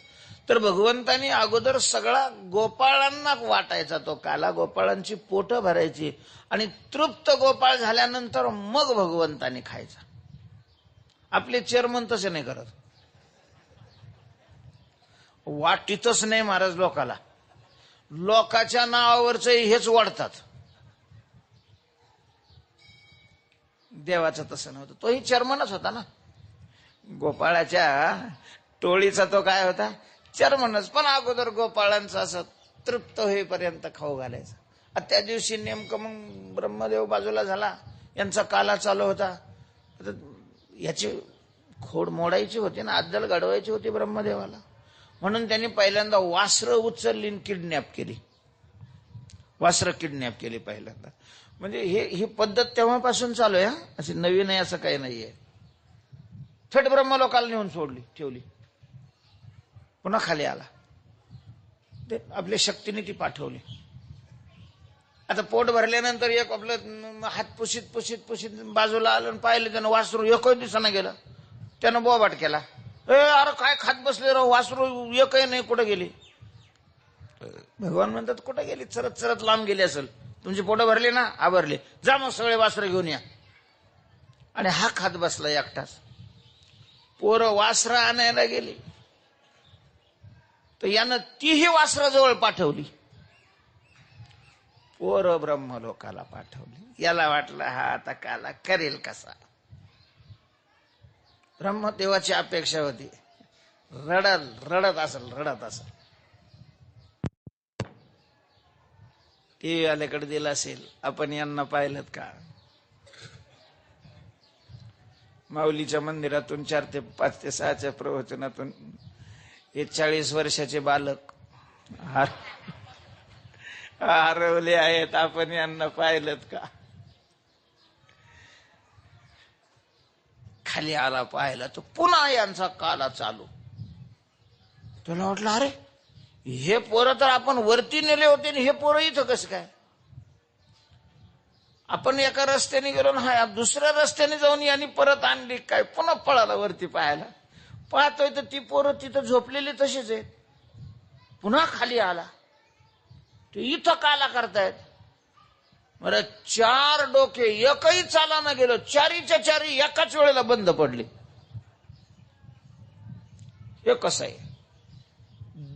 तर भगवंतानी अगोदर सगळा गोपाळांना वाटायचा तो काला. गोपाळांची पोटं भरायची आणि तृप्त गोपाळ झाल्यानंतर मग भगवंतानी खायचा. आपले चेअरमन तसे नाही करत, वाटीतच नाही महाराज लोकाला, लोकाच्या नावावरच हेच वाढतात. देवाचं तसं नव्हतं, तोही चेअरमनच होता ना. गोपाळाच्या टोळीचा तो काय होता, चेअरमनच. पण अगोदर गोपाळांचा असं तृप्त होईपर्यंत खाऊ घालायचा. त्या दिवशी नेमकं मग ब्रह्मदेव बाजूला झाला, यांचा काला चालू होता. याची खोड मोडायची होती ना, अद्दल घडवायची होती ब्रह्मदेवाला. म्हणून त्यांनी पहिल्यांदा वासरं उचलली, किडनॅप केली, वासरं किडनॅप केली पहिल्यांदा. म्हणजे ही पद्धत तेव्हापासून चालू आहे, अशी नवीन आहे असं काही नाहीये. थेट ब्रह्मलोकाला नेऊन सोडली, ठेवली, पुन्हा खाली आला. ते आपल्या शक्तीने ती पाठवली. आता पोट भरल्यानंतर एक आपलं हात पुशीत बाजूला आलं, पाहिलं त्यानं वासरू एकही दिवसानं गेलं. त्यानं बोबाट केला, अरे काय खात बसले राव, वासरू एकही नाही, कुठं गेली. भगवान म्हणतात कुठं गेली, चरत लांब गेली असेल, तुमची पोटं भरली ना, आवरली, जा मग सगळे वासरं घेऊन या. आणि हा खात बसला एकटाच. पोरं वासरं आणायला गेली तर यानं तीही वासराजवळ पाठवली, पोरं ब्रह्मलोकाला पाठवली. याला वाटलं हा आता काला करेल कसा. ब्रह्मदेवाची अपेक्षा होती रडत असेल. टीव्ही वाल्याकडे दिला असेल, आपण यांना पाहिलं का, माऊलीच्या मंदिरातून 4 ते 5 ते 6च्या प्रवचनातून हे 40 वर्षाचे बालक हरवले आहेत. आपण यांना पाहिलं का? खाली आला पाहिला तर पुन्हा यांचा काला चालू. तुला वाटलं अरे हे पोरं तर आपण वरती नेले होते आणि हे पोरं इथं कसं काय? आपण एका रस्त्याने गेलो ना, दुसऱ्या रस्त्याने जाऊन यांनी परत आणली काय? पुन्हा पळाला वरती पाहायला. पाहतोय तर ती पोरं तिथं झोपलेली तशीच आहेत. पुन्हा खाली आला, ते इथं काला करतायत. बरं 4 डोके एकही चालाना गेलो, 4च्या 4 एकाच वेळेला बंद पडले. हे कसं आहे?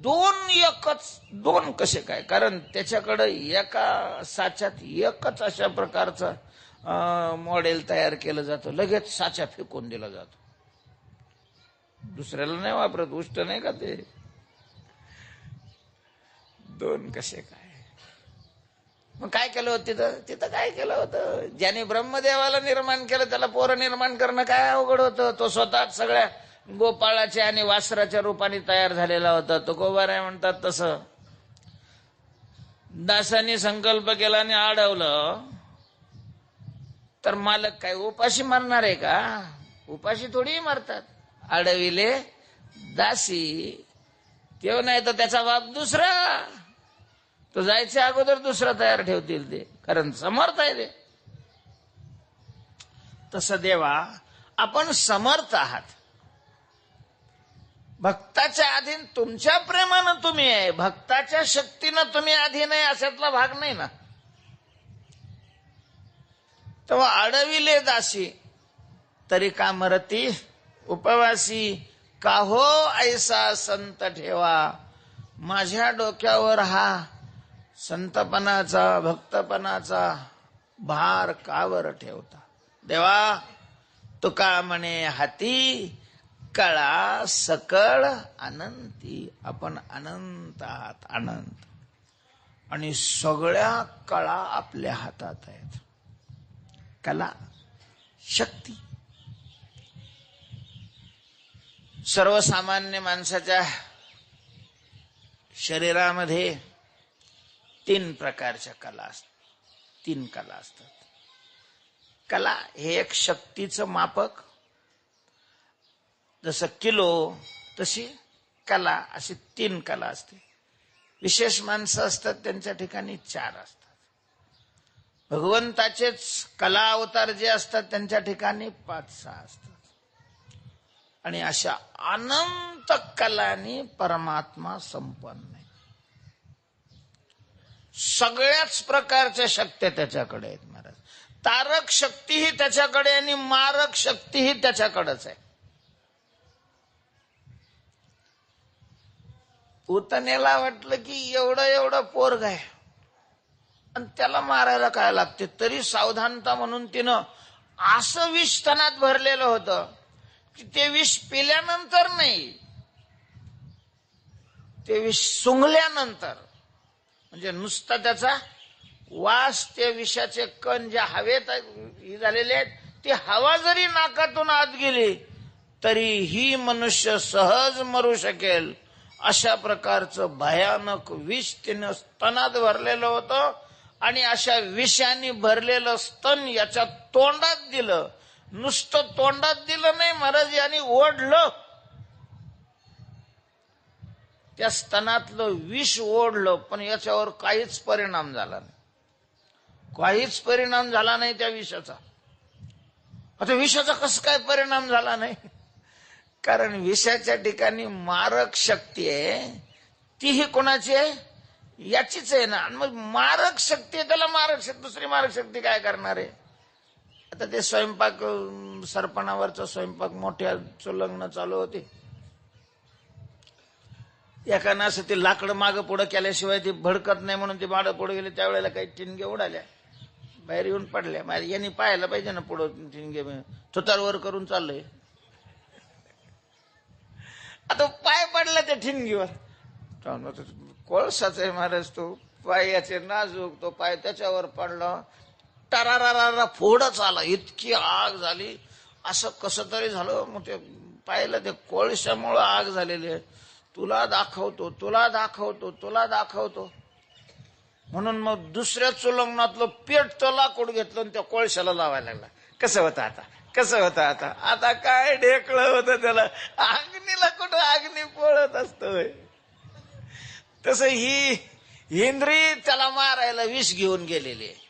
2 कसे काय? कारण त्याच्याकडे एका साच्यात एकच अशा प्रकारचं मॉडेल तयार केलं जातं, लगेच साचा फेकून दिला जातो. दुसऱ्याला नाही वापरत, उष्ट नाही का ते? 2 कसे काय? मग काय केलं होतं तिथं काय केलं होतं? ज्याने ब्रह्मदेवाला निर्माण केलं त्याला पोरं निर्माण करणं काय अवघड होतं? तो स्वतःच सगळ्या गोपाळाच्या आणि वासराच्या रूपाने तयार झालेला होता. तो गोबाऱ्या म्हणतात तसं. दासांनी संकल्प केला आणि अडवलं तर मालक काय उपाशी मारणार आहे का? उपाशी थोडी मारतात. अडविले दासी, तेव्हा नाही तर त्याचा बाप दुसरा. तो जायच्या अगोदर दुसरा तयार ठेवतील ते, कारण समर्थ आहे ते. तसं देवा आपण समर्थ आहात. भक्ताच्या अधीन तुमच्या प्रेमानं तुम्ही आहे, भक्ताच्या शक्तीनं तुम्ही अधीन आहे अशातला भाग नाही ना. तेव्हा अडविले दासी तरी का मरती उपवासी, का हो ऐसा संत ठेवा. माझ्या डोक्यावर हा संतपणाचा भक्तपणाचा भार कावर ठेवता. देवा तुका म्हणे हाती कळा सकळ अनंती. आपण अनंत आहात, अनंत. आणि सगळ्या कळा आपल्या हातात आहेत. कला शक्ती. सर्वसामान्य माणसाच्या शरीरामध्ये 3 प्रकारच्या कला असतात. 3 कला असतात. कला हे एक शक्तीचं मापक. जसं किलो तशी कला, अशी 3 कला असते. विशेष माणसं असतात त्यांच्या ठिकाणी 4 असतात. भगवंताचेच कला अवतार जे असतात त्यांच्या ठिकाणी 5-6 असतात. आणि अशा अनंत कलांनी परमात्मा संपन्न आहे. सगळ्याच प्रकारच्या शक्ती त्याच्याकडे आहेत महाराज. तारक शक्तीही त्याच्याकडे आणि मारक शक्तीही त्याच्याकडेच आहे. पूतनेला वाटलं की एवढं पोरग आहे आणि त्याला मारायला काय लागते, तरी सावधानता म्हणून तिनं असं विष स्तनात भरलेलं होतं की ते विष पिल्यानंतर नाही, ते विष सुंघल्यानंतर, म्हणजे नुसता त्याचा वास, ते विषाचे कण ज्या हवेत झालेले आहेत, ती हवा जरी नाकातून आत गेली तरी ही मनुष्य सहज मरू शकेल अशा प्रकारचं भयानक विष तिनं स्तनात भरलेलं होतं. आणि अशा विषाने भरलेलं स्तन याच्या तोंडात दिलं. नुसतं तोंडात दिलं नाही महाराज, यांनी ओढलं. त्या स्तनातलं विष ओढलं, पण याच्यावर काहीच परिणाम झाला नाही. काहीच परिणाम झाला नाही त्या विषाचा. आता विषाचा कसं काय परिणाम झाला नाही? कारण विषाच्या ठिकाणी मारक शक्ती आहे, तीही कोणाची आहे? याचीच आहे ना. मग मारक शक्ती आहे, त्याला मारक शक्ती, दुसरी मारक शक्ती काय करणार आहे? आता ते स्वयंपाक, सरपणावरचा स्वयंपाक, मोठ्या लग्न चालू होते. एकानं असं ते लाकडं मागं पुढं केल्याशिवाय ते भडकत नाही म्हणून ते मागं पुढे गेले. त्यावेळेला काही ठिणगे उडाल्या, बाहेर येऊन पडल्या. यांनी पाहायला पाहिजे ना पुढं ठिणगे, थुतारवर करून चाललंय. आता पाय पडला त्या ठिणगीवर, कोळसाच आहे महाराज तो, पायाचे नाजूक, तो पाय त्याच्यावर पडला, टरारारा फोडच आला, इतकी आग झाली. असं कसं तरी झालं. मग ते पाहिलं ते कोळशामुळं आग झालेली आहे. तुला दाखवतो, तुला दाखवतो, तुला दाखवतो म्हणून मग दुसऱ्या चुलंगणातलं पेट तो लाकूड घेतलं आणि त्या कोळशाला लावायला लागला. कसं होतं आता, कसं होतं आता, आता काय ढेकळं होतं त्याला. अग्नीला कुठं अग्नी पळत असतोय. तसं ही इंद्री त्याला मारायला विष घेऊन गेलेली आहे.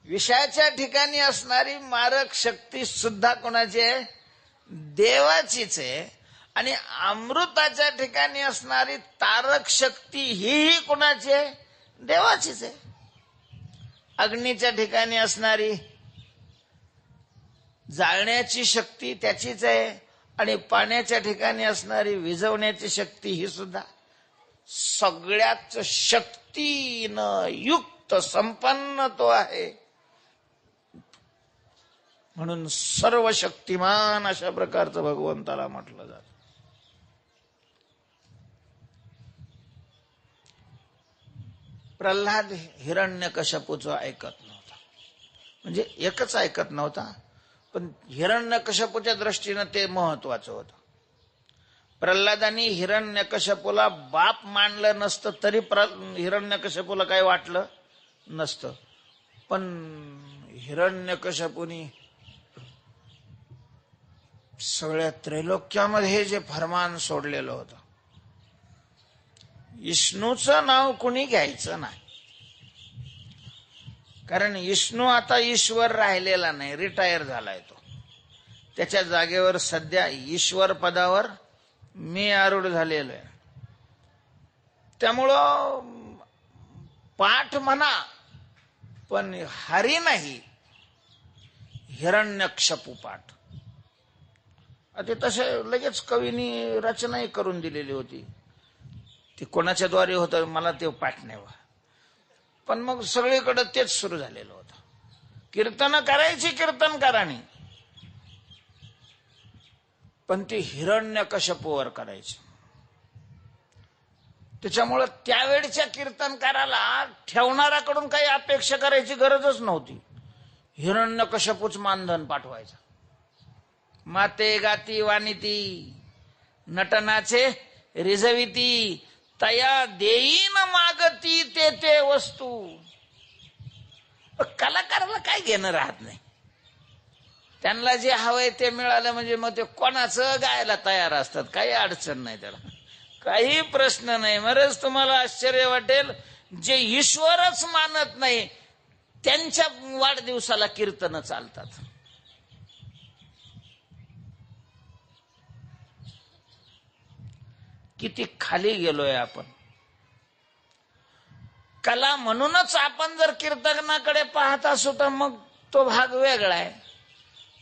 विषयाच्या ठिकाणी असणारी मारक शक्ती सुद्धा कोणाची आहे? देवाचीच आहे. आणि अमृताच्या ठिकाणी असणारी तारक शक्ती ही कोणाची आहे? देवाचीच आहे. अग्नीच्या ठिकाणी असणारी जाळण्याची शक्ती त्याचीच आहे. आणि पाण्याच्या ठिकाणी असणारी विझवण्याची शक्ती ही सुद्धा सगळ्याच शक्तीनं युक्त संपन्न तो आहे. म्हणून सर्व शक्तिमान अशा प्रकारचं भगवंताला म्हटलं जातं. प्रल्हाद हिरण्यकश्यपूचं ऐकत नव्हता. म्हणजे एकच ऐकत नव्हता, पण हिरण्यकश्यपूच्या दृष्टीनं ते महत्वाचं होतं. प्रल्हादांनी हिरण्यकश्यपूला बाप मानलं नसतं तरी हिरण्यकश्यपूला काही वाटलं नसतं. पण हिरण्यकश्यपूनी सगळ्या त्रैलोक्यामध्ये जे फरमान सोडलेलं होतं, विष्णूचं नाव कुणी घ्यायचं नाही. कारण विष्णू आता ईश्वर राहिलेला नाही, रिटायर झालाय तो. त्याच्या जागेवर सध्या ईश्वर पदावर मी आरूढ झालेलो आहे. त्यामुळं पाठ म्हणा, पण हरी नाही, हिरण्यकश्यपू पाठ. ते तसे लगेच कवीनी रचनाही करून दिलेली होती. ती कोणाच्या द्वारे होतं मला ते पाठ नाही. पण मग सगळीकडे तेच सुरू झालेलं होतं. कीर्तन करायची कीर्तनकारांनी, पण ती हिरण्यकश्यपूवर करायची. त्याच्यामुळं त्यावेळच्या कीर्तनकाराला ठेवणाऱ्याकडून काही अपेक्षा करायची गरजच नव्हती. हिरण्यकश्यपूच मानधन पाठवायचा. माते गाती वानिती नटनाचे रिझविती तया देईन मागती ते ते वस्तू. कलाकाराला काय घेणं राहत नाही. त्यांना जे हवंय ते मिळालं म्हणजे मग ते कोणाचं गायला तयार असतात. काही अडचण नाही त्याला, काही प्रश्न नाही. मरच तुम्हाला आश्चर्य वाटेल, जे ईश्वरच मानत नाही त्यांच्या वाढदिवसाला कीर्तन चालतात. किती खाली गेलोय आपण. कला म्हणूनच आपण जर कीर्तनाकडे पाहत असू तर मग तो भाग वेगळा आहे.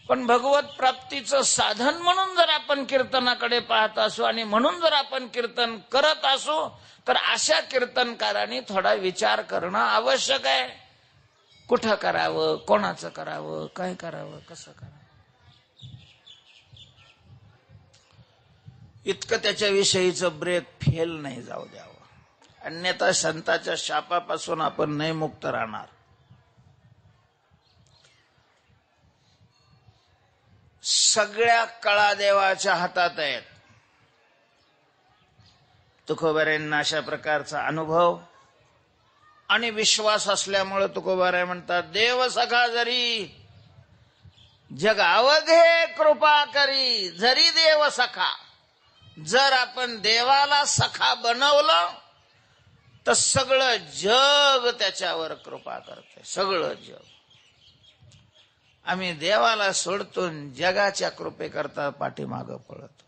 पण भगवत प्राप्तीचं साधन म्हणून जर आपण कीर्तनाकडे पाहत असू आणि म्हणून जर आपण कीर्तन करत असू तर अशा कीर्तनकारांनी थोडा विचार करणं आवश्यक आहे. कुठं करावं, कोणाचं करावं, काय करावं, कसं करावं, इतकं त्याच्याविषयीचं ब्रेक फेल नाही जाऊ द्यावं. अन्यथा संताच्या शापापासून आपण नाही मुक्त राहणार. सगळ्या कळा देवाच्या हातात आहेत. तुकोबारायांना अशा प्रकारचा अनुभव आणि विश्वास असल्यामुळे तुकोबाराय म्हणतात, देव सखा जरी जग अवघे कृपा करी, जरी देव सखा. जर आपण देवाला सखा बनवलं तर सगळं जग त्याच्यावर कृपा करते. सगळं जग. आम्ही देवाला सोडतो, जगाच्या कृपेकरता पाठीमागं पळतो.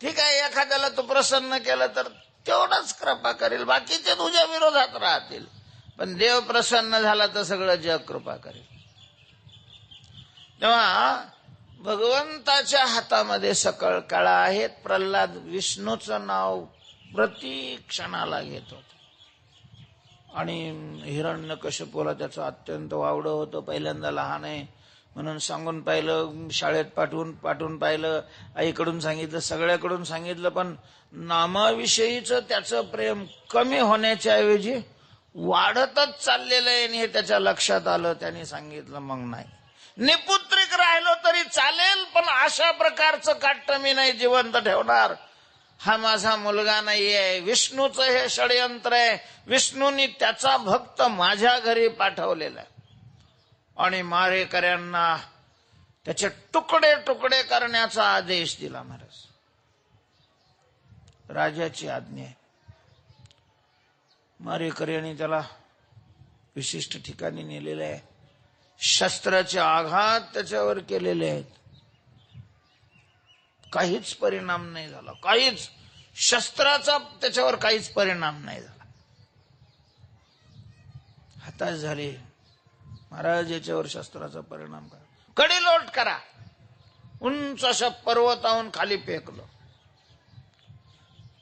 ठीक आहे, एखाद्याला तू प्रसन्न केलं तर तेवढंच कृपा करेल, बाकीचे तुझ्या विरोधात राहतील. पण देव प्रसन्न झाला तर सगळं जग कृपा करेल. तेव्हा भगवंताच्या हातामध्ये सकळ कळा आहेत. प्रल्हाद विष्णूचं नाव प्रति क्षणाला घेत होता आणि हिरण्यकश्यपूला त्याचं अत्यंत वावडं होतं. पहिल्यांदा लहान आहे म्हणून सांगून पाहिलं, शाळेत पाठवून पाहिलं, आईकडून सांगितलं, सगळ्याकडून सांगितलं, पण नामाविषयीचं त्याचं प्रेम कमी होण्याच्या ऐवजी वाढतच चाललेलं आहे आणि हे त्याच्या लक्षात आलं. त्याने सांगितलं मग नाही, निपुत्रिक राहिलो तरी चालेल, पण अशा प्रकारचं काट्ट मी नाही जिवंत ठेवणार. हा माझा मुलगा नाहीये, विष्णूचं हे षडयंत्र आहे. विष्णूंनी त्याचा भक्त माझ्या घरी पाठवलेला आहे आणि मारेकऱ्यांना त्याचे तुकडे तुकडे करण्याचा आदेश दिला. महाराज, राजाची आज्ञा आहे. मारेकऱ्यांनी त्याला विशिष्ट ठिकाणी नेलेले आहे. शस्त्राचे आघात त्याच्यावर केलेले आहेत. काहीच परिणाम नाही झाला. काहीच शस्त्राचा त्याच्यावर काहीच परिणाम नाही झाला. हताश झाले. महाराज, याच्यावर शस्त्राचा परिणाम करा, कडेलोट करा. उंच अशा पर्वताहून खाली फेकलं.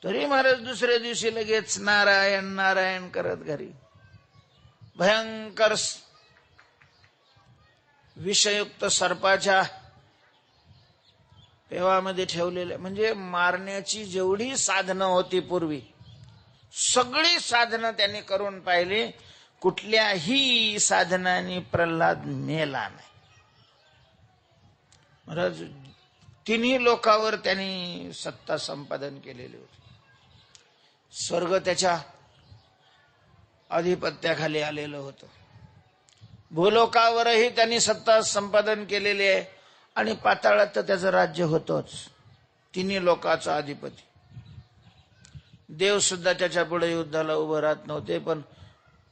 तरी महाराज दुसऱ्या दिवशी लगेच नारायण नारायण करत घरी. भयंकर विषयुक्त सर्पाच्या पेवामध्ये ठेवलेले, म्हणजे मारण्याची जेवढी साधनं होती पूर्वी, सगळी साधनं त्यांनी करून पाहिली. कुठल्याही साधनाने प्रल्हाद मेला नाही. महाराज, तिन्ही लोकांवर त्यांनी सत्ता संपादन केलेली होती. स्वर्ग त्याच्या अधिपत्याखाली आलेलं होतं. भूलोकावरही त्यांनी सत्ता संपादन केलेली आहे आणि पाताळात तर त्याचं राज्य होतंच. तिन्ही लोकांचा अधिपती. देव सुद्धा त्याच्या पुढे युद्धाला उभं राहत नव्हते, पण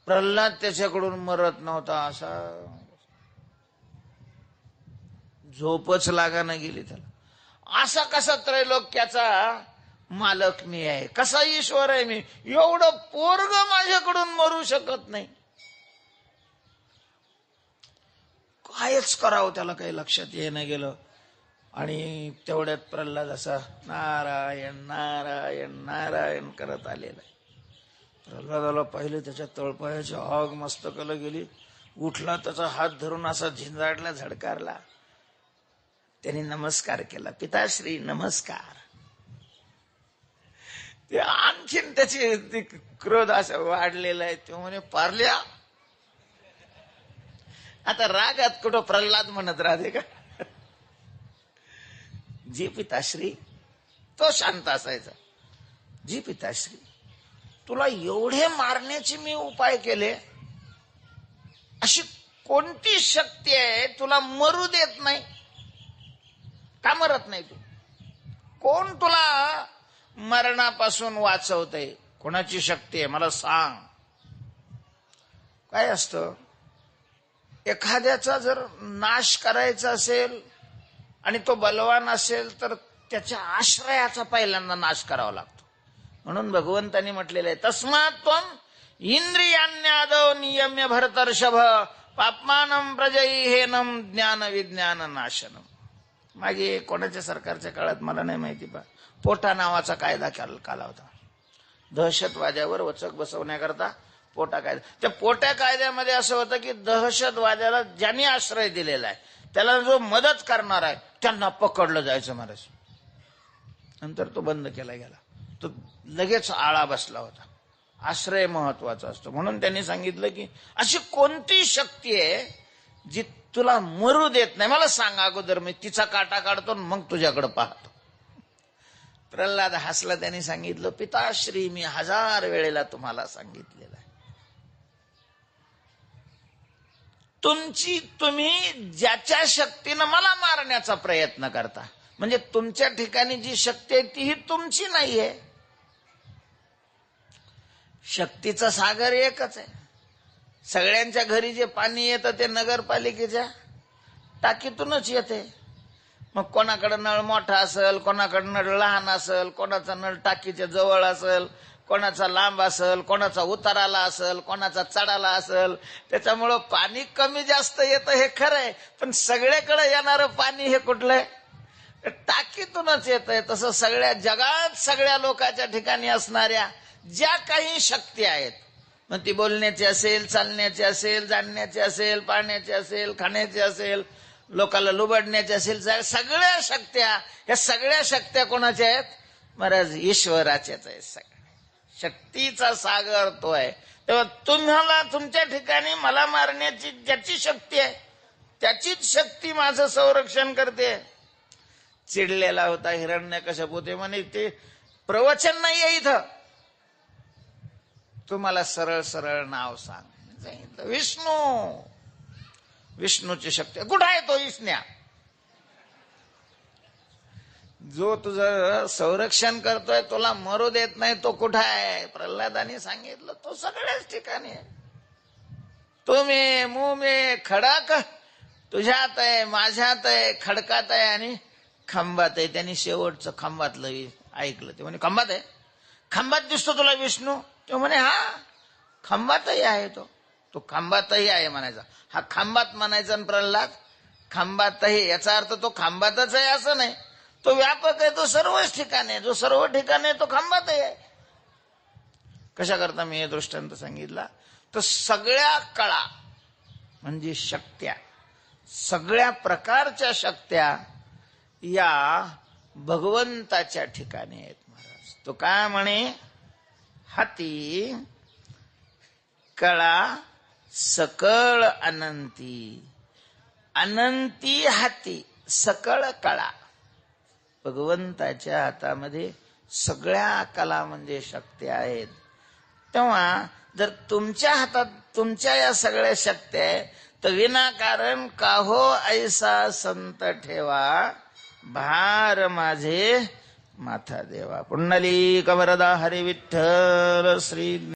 प्रल्हाद त्याच्याकडून मरत नव्हता. असा झोपच लागाना गेली त्याला. असा कसा त्रैलोक्याचा मालक मी आहे, कसा ईश्वर आहे मी, एवढं पोरग माझ्याकडून मरू शकत नाही. कायच करावं त्याला काही लक्षात येणं गेलं. आणि तेवढ्यात प्रल्हाद असा नारायण नारायण नारायण करत आलेला आहे. प्रल्हादाला पाहिलं, त्याच्या तळपायाची आग मस्तकाला गेली. उठला, त्याचा हात धरून असा झिंजाडला, झडकारला. त्यांनी नमस्कार केला. पिताश्री नमस्कार. ते आणखीन त्याची क्रोध असा वाढलेला आहे. ते म्हणे, पारल्या, आता रागात कुठं प्रल्हाद म्हणत राहते का? जी पिताश्री, तो शांत असायचा. जी पिताश्री, तुला एवढे मारण्याचे मी उपाय केले, अशी कोणती शक्ती आहे तुला मरू देत नाही? का मरत नाही तू? कोण तुला मरणापासून वाचवतंय? कोणाची शक्ती आहे मला सांग. काय असतं, एखाद्याचा जर नाश करायचा असेल आणि तो बलवान असेल तर त्याच्या आश्रयाचा पहिल्यांदा नाश करावा लागतो. म्हणून भगवंतांनी म्हटलेलं आहे, तस्मात् त्वं इंद्रियाण्यादौ नियम्य भरतर्षभ पाप्मानं प्रजैहेनं ज्ञान विज्ञान नाशनम. मागे कोणाच्या सरकारच्या काळात मला नाही माहिती, पा पोटा नावाचा कायदा काला होता. दहशतवाद्यावर वचक बसवण्याकरता पोटा कायदा. त्या पोटा कायद्यामध्ये असं होतं की दहशतवाद्याला ज्यांनी आश्रय दिलेला आहे, त्याला जो मदत करणार आहे, त्यांना पकडलं जायचं. महाराज, नंतर तो बंद केला गेला. तो लगेच आळा बसला होता. आश्रय महत्वाचा असतो. म्हणून त्यांनी सांगितलं की अशी कोणती शक्ती आहे जी तुला मरू देत नाही, मला सांग अगोदर, मी तिचा काटा काढतो मग तुझ्याकडे पाहतो. प्रल्हाद हसला. त्यांनी सांगितलं, पिताश्री, मी 1000 वेळेला तुम्हाला सांगितलेलं आहे, तुम्ही ज्याच्या शक्तीनं मला मारण्याचा प्रयत्न करता, म्हणजे तुमच्या ठिकाणी जी शक्ती आहे ती ही तुमची नाहीये. शक्तीचा सागर एकच आहे. सगळ्यांच्या घरी जे पाणी येतं ते नगरपालिकेच्या टाकीतूनच येते. मग कोणाकडे नळ मोठा असेल, कोणाकडे नळ लहान असेल, कोणाचा नळ टाकीच्या जवळ असेल, कोणाचा लांब असेल, कोणाचा उताराला असेल, कोणाचा चढाला असेल. त्याच्यामुळं पाणी कमी जास्त येतं हे खरं आहे, पण सगळ्याकडे येणारं पाणी हे कुठलंय? टाकीतूनच येतंय. तसं सगळ्या जगात सगळ्या लोकांच्या ठिकाणी असणाऱ्या ज्या काही शक्ती आहेत, मग ती बोलण्याची असेल, चालण्याची असेल, जाणण्याची असेल, पाण्याची असेल, खाण्याची असेल, लोकांना लुबाडण्याची असेल, सगळ्या शक्त्या, या सगळ्या शक्त्या कोणाच्या आहेत? महाराज, ईश्वराच्याच आहेत. सगळ्या शक्तीचा सागर तो आहे. तेव्हा तुम्हाला तुमच्या ठिकाणी मला मारण्याची ज्याची शक्ती आहे त्याचीच शक्ती माझं संरक्षण करते. चिडलेला होता हिरण्यकश्यप, ते म्हणे ते प्रवचन नाहीये इथं, तुम्हाला सरळ सरळ नाव सांग. विष्णू, विष्णूची शक्ती. कुठं आहे तो विष्ण्या जो तुझं संरक्षण करतोय, तुला मरू देत नाही, तो कुठं आहे? प्रल्हादाने सांगितलं तो सगळ्याच ठिकाणी आहे. तुम्ही मुमे खडाक तुझ्यात आहे, माझ्यात आहे, खडकात आहे आणि खांबात आहे. त्यांनी शेवटचं खांबातलं ऐकलं. ते म्हणे खांबात आहे, खांबात दिसतो तुला विष्णू? तो म्हणे हा खांबातही आहे. तो खांबातही आहे म्हणायचा. हा खांबात म्हणायचा. आणि प्रल्हाद खांबातही, याचा अर्थ तो खांबातच आहे असं नाही, तो व्यापक आहे, तो सर्वच ठिकाणी आहे. जो सर्व ठिकाणी आहे तो खांबातही आहे. कशा करता मी हे दृष्टांत सांगितला? तर सगळ्या कळा म्हणजे शक्त्या, सगळ्या प्रकारच्या शक्त्या या भगवंताच्या ठिकाणी आहेत महाराज. तो काय म्हणे? हाती कळा सकळ अनंती, अनंती हाती सकळ कळा. भगवंताच्या हातामध्ये सगळ्या कला म्हणजे शक्त्या आहेत. तेव्हा जर तुमच्या हातात तुमच्या या सगळ्या शक्त्या आहेत, तर विनाकारण काहो ऐसा संत ठेवा, भार माझे माथा देवा. पुंडलिक वरदा हरी विठ्ठल श्री